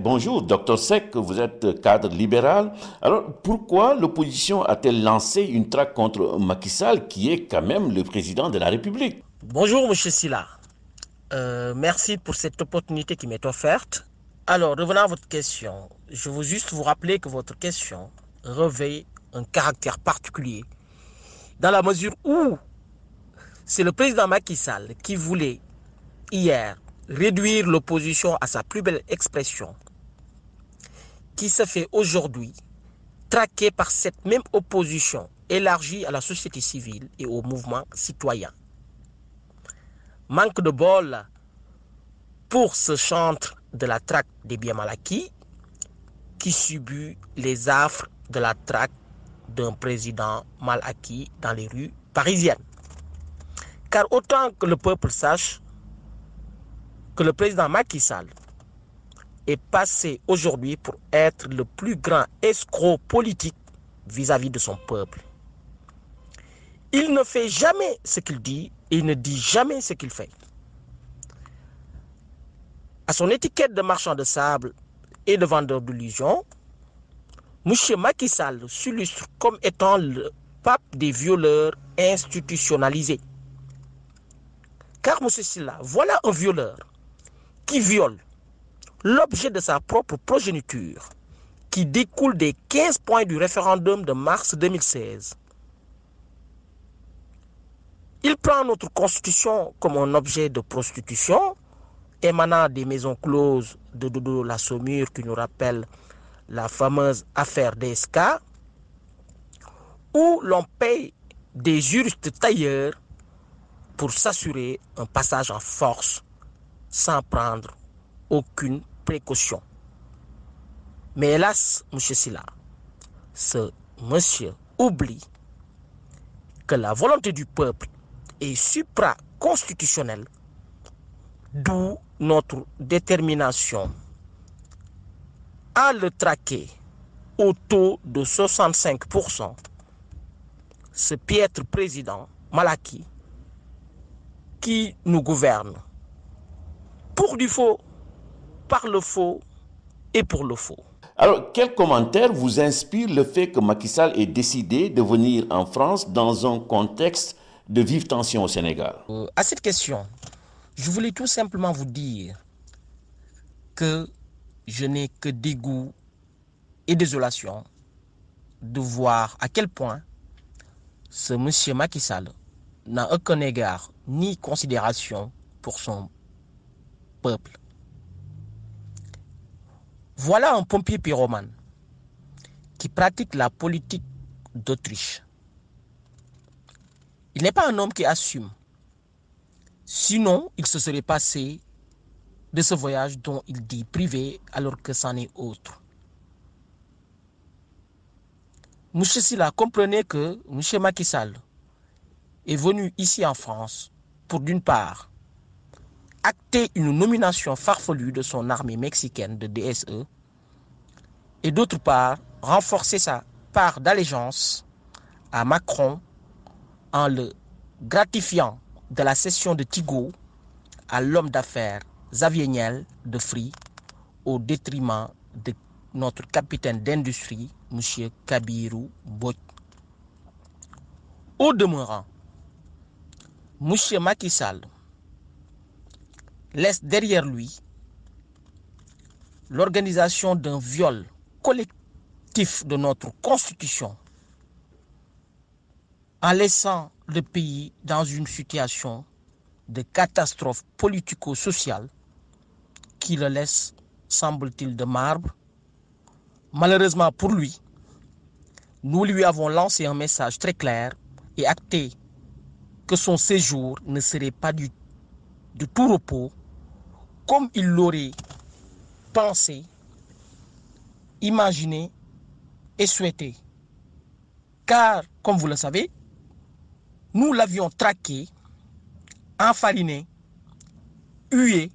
Bonjour, docteur Seck, vous êtes cadre libéral. Alors, pourquoi l'opposition a-t-elle lancé une traque contre Macky Sall, qui est quand même le président de la République? Bonjour, monsieur Silla. Merci pour cette opportunité qui m'est offerte. Alors, revenant à votre question, je veux juste vous rappeler que votre question revêt un caractère particulier dans la mesure où c'est le président Macky Sall qui voulait hier réduire l'opposition à sa plus belle expression, qui se fait aujourd'hui traquer par cette même opposition élargie à la société civile et au mouvement citoyen. Manque de bol pour ce chantre de la traque des biens mal acquis qui subit les affres de la traque d'un président mal acquis dans les rues parisiennes. Car autant que le peuple sache que le président Macky Sall est passé aujourd'hui pour être le plus grand escroc politique vis-à-vis de son peuple. Il ne fait jamais ce qu'il dit et il ne dit jamais ce qu'il fait. À son étiquette de marchand de sable et de vendeur d'illusions, M. Macky Sall s'illustre comme étant le pape des violeurs institutionnalisés. Car M. Silla, voilà un violeur qui viole l'objet de sa propre progéniture, qui découle des 15 points du référendum de mars 2016. Il prend notre constitution comme un objet de prostitution, émanant des maisons closes de Dodo la Saumure qui nous rappelle la fameuse affaire DSK, où l'on paye des juristes tailleurs pour s'assurer un passage en force sans prendre aucune précaution. Mais hélas, M. Silla, ce monsieur oublie que la volonté du peuple est supra-constitutionnelle, d'où notre détermination à le traquer au taux de 65%, ce piètre président Malaki qui nous gouverne pour du faux, par le faux et pour le faux. Alors, quel commentaire vous inspire le fait que Macky Sall ait décidé de venir en France dans un contexte de vive tension au Sénégal? À cette question, je voulais tout simplement vous dire que je n'ai que dégoût et désolation de voir à quel point ce monsieur Macky Sall n'a aucun égard ni considération pour son peuple. Voilà un pompier pyromane qui pratique la politique d'Autriche. Il n'est pas un homme qui assume. Sinon, il se serait passé de ce voyage dont il dit privé alors que c'en est autre. M. Silla, comprenez que M. Macky Sall est venu ici en France pour, d'une part, acter une nomination farfelue de son armée mexicaine de DSE et d'autre part, renforcer sa part d'allégeance à Macron en le gratifiant de la cession de Tigo à l'homme d'affaires Xavier Niel de Free au détriment de notre capitaine d'industrie, M. Kabirou Mbodj. Au demeurant, M. Macky Sall laisse derrière lui l'organisation d'un viol collectif de notre constitution en laissant le pays dans une situation de catastrophe politico-sociale qui le laisse, semble-t-il, de marbre. Malheureusement pour lui, nous lui avons lancé un message très clair et acté que son séjour ne serait pas de tout repos comme il l'aurait pensé, imaginé et souhaité. Car, comme vous le savez, nous l'avions traqué, enfariné, hué,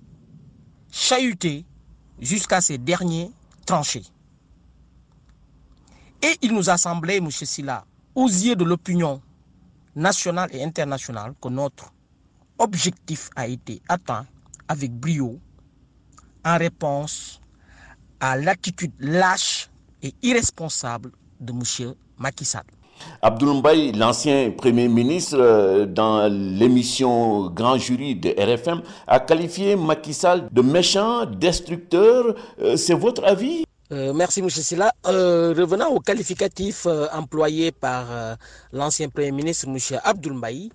chahuté jusqu'à ses derniers tranchés. Et il nous a semblé, M. Silla, aux yeux de l'opinion nationale et internationale, que notre objectif a été atteint avec brio en réponse à l'attitude lâche et irresponsable de M. Macky Sall. Abdoul Mbaye, l'ancien Premier ministre, dans l'émission Grand Jury de RFM, a qualifié Macky Sall de méchant, destructeur. C'est votre avis? Merci, M. Silla. Revenant au qualificatif employé par l'ancien Premier ministre, M. Abdoul Mbaye,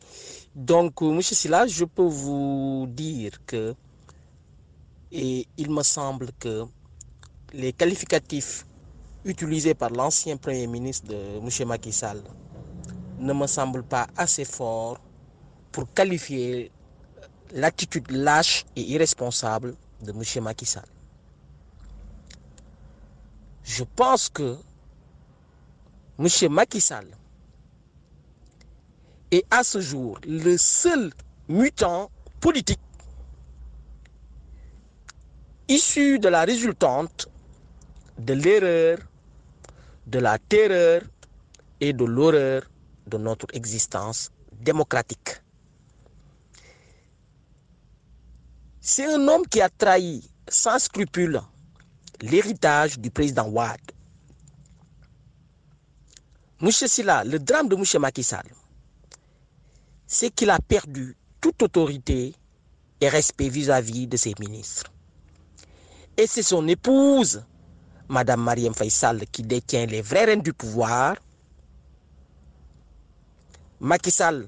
donc, M. Silla, je peux vous dire que, et il me semble que les qualificatifs utilisés par l'ancien Premier ministre de M. Macky Sall ne me semblent pas assez forts pour qualifier l'attitude lâche et irresponsable de M. Macky Sall. Je pense que M. Macky Sall est à ce jour le seul mutant politique issu de la résultante de l'erreur, de la terreur et de l'horreur de notre existence démocratique. C'est un homme qui a trahi sans scrupule l'héritage du président Wade. Monsieur Silla, le drame de M. Macky Sall, c'est qu'il a perdu toute autorité et respect vis-à-vis de ses ministres. Et c'est son épouse, Mme Marième Faye Sall, qui détient les vrais rênes du pouvoir. Macky Sall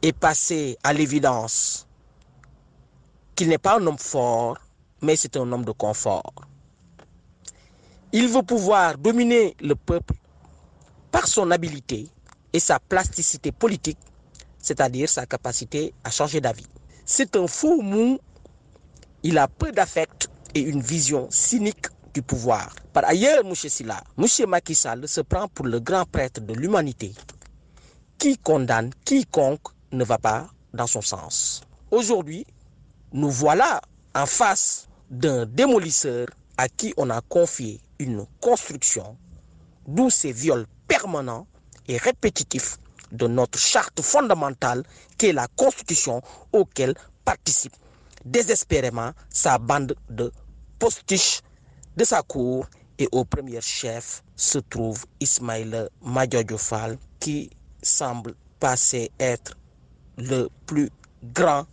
est passé à l'évidence qu'il n'est pas un homme fort, mais c'est un homme de confort. Il veut pouvoir dominer le peuple par son habileté et sa plasticité politique, c'est-à-dire sa capacité à changer d'avis. C'est un faux mou, il a peu d'affect et une vision cynique du pouvoir. Par ailleurs, M. Silla, M. Macky Sall se prend pour le grand prêtre de l'humanité qui condamne quiconque ne va pas dans son sens. Aujourd'hui, nous voilà en face d'un démolisseur à qui on a confié une construction, d'où ces viols permanents et répétitifs de notre charte fondamentale qui est la Constitution, auquel participe désespérément sa bande de postiches de sa cour, et au premier chef se trouve Ismaïla Madior Fall qui semble passer être le plus grand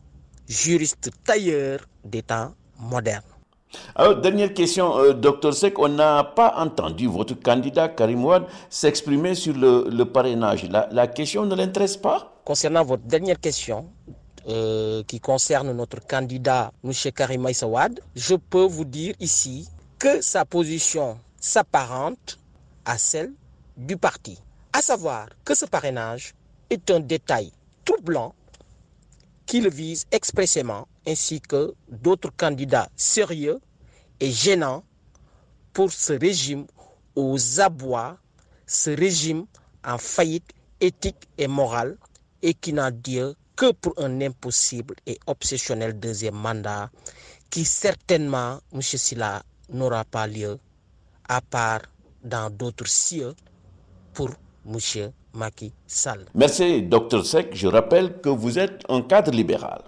juriste tailleur des temps modernes. Alors, dernière question, Dr Seck, on n'a pas entendu votre candidat Karim Wade s'exprimer sur le parrainage. La question ne l'intéresse pas? Concernant votre dernière question, qui concerne notre candidat M. Karim Wade, je peux vous dire ici que sa position s'apparente à celle du parti. À savoir que ce parrainage est un détail troublant qui le vise expressément, ainsi que d'autres candidats sérieux et gênants pour ce régime aux abois, ce régime en faillite éthique et morale et qui n'a Dieu que pour un impossible et obsessionnel deuxième mandat qui certainement, M. Silla, n'aura pas lieu à part dans d'autres cieux pour M. Macky Sall. Merci, Dr Seck. Je rappelle que vous êtes un cadre libéral.